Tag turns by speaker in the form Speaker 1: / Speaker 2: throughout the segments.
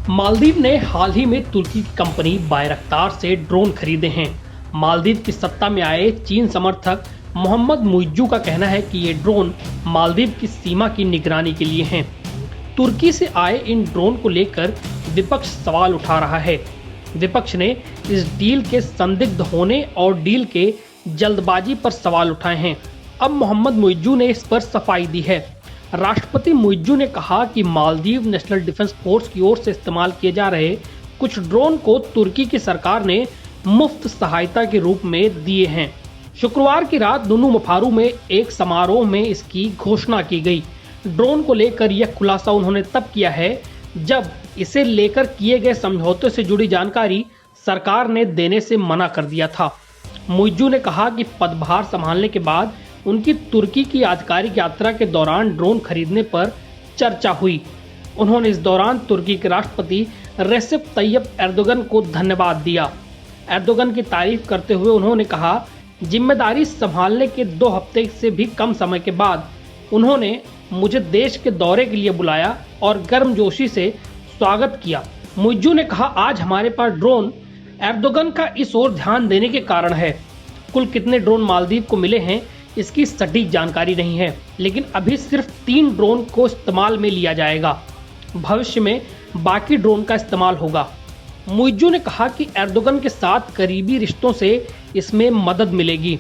Speaker 1: मालदीव ने हाल ही में तुर्की की कंपनी बायरक्तार से ड्रोन खरीदे हैं। मालदीव की सत्ता में आए चीन समर्थक मोहम्मद मुइज्जू का कहना है कि ये ड्रोन मालदीव की सीमा की निगरानी के लिए हैं। तुर्की से आए इन ड्रोन को लेकर विपक्ष सवाल उठा रहा है। विपक्ष ने इस डील के संदिग्ध होने और डील के जल्दबाजी पर सवाल उठाए हैं। अब मोहम्मद मुइज्जू ने इस पर सफाई दी है। राष्ट्रपति मुइज्जू ने कहा कि मालदीव नेशनल डिफेंस फोर्स की ओर से इस्तेमाल किए जा रहे कुछ ड्रोन को तुर्की की सरकार ने मुफ्त सहायता के रूप में दिए हैं। शुक्रवार की रात दुनू मफारू में एक समारोह में इसकी घोषणा की गई। ड्रोन को लेकर यह खुलासा उन्होंने तब किया है जब इसे लेकर किए गए समझौते से जुड़ी जानकारी सरकार ने देने से मना कर दिया था। मुइज्जू ने कहा कि पदभार संभालने के बाद उनकी तुर्की की आधिकारिक यात्रा के दौरान ड्रोन खरीदने पर चर्चा हुई। उन्होंने इस दौरान तुर्की के राष्ट्रपति रेसिप तैयप एर्दोगन को धन्यवाद दिया। एर्दोगन की तारीफ करते हुए उन्होंने कहा, जिम्मेदारी संभालने के 2 हफ्ते से भी कम समय के बाद उन्होंने मुझे देश के दौरे के लिए बुलाया और गर्मजोशी से स्वागत किया। मुइज्जू ने कहा, आज हमारे पास ड्रोन एर्दोगन का इस ओर ध्यान देने के कारण है। कुल कितने ड्रोन मालदीव को मिले हैं इसकी सटीक जानकारी नहीं है, लेकिन अभी सिर्फ 3 ड्रोन को इस्तेमाल में लिया जाएगा। भविष्य में बाकी ड्रोन का इस्तेमाल होगा। मुइज्जू ने कहा कि एर्दोगन के साथ करीबी रिश्तों से इसमें मदद मिलेगी।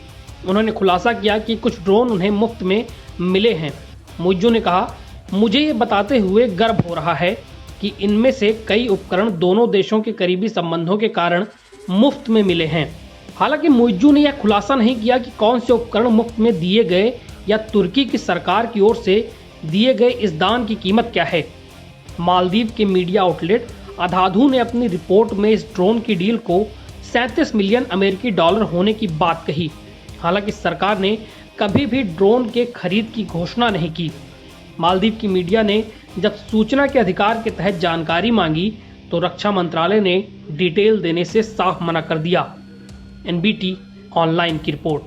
Speaker 1: उन्होंने खुलासा किया कि कुछ ड्रोन उन्हें मुफ्त में मिले हैं। मुइज्जू ने कहा, मुझे ये बताते हुए गर्व हो रहा है कि इनमें से कई उपकरण दोनों देशों के करीबी संबंधों के कारण मुफ्त में मिले हैं। हालांकि मुइज्जू ने यह खुलासा नहीं किया कि कौन से उपकरण मुफ्त में दिए गए या तुर्की की सरकार की ओर से दिए गए इस दान की कीमत क्या है। मालदीव के मीडिया आउटलेट अधाधू ने अपनी रिपोर्ट में इस ड्रोन की डील को 37 मिलियन अमेरिकी डॉलर होने की बात कही। हालांकि सरकार ने कभी भी ड्रोन के खरीद की घोषणा नहीं की। मालदीव की मीडिया ने जब सूचना के अधिकार के तहत जानकारी मांगी तो रक्षा मंत्रालय ने डिटेल देने से साफ मना कर दिया। NBT ऑनलाइन की रिपोर्ट।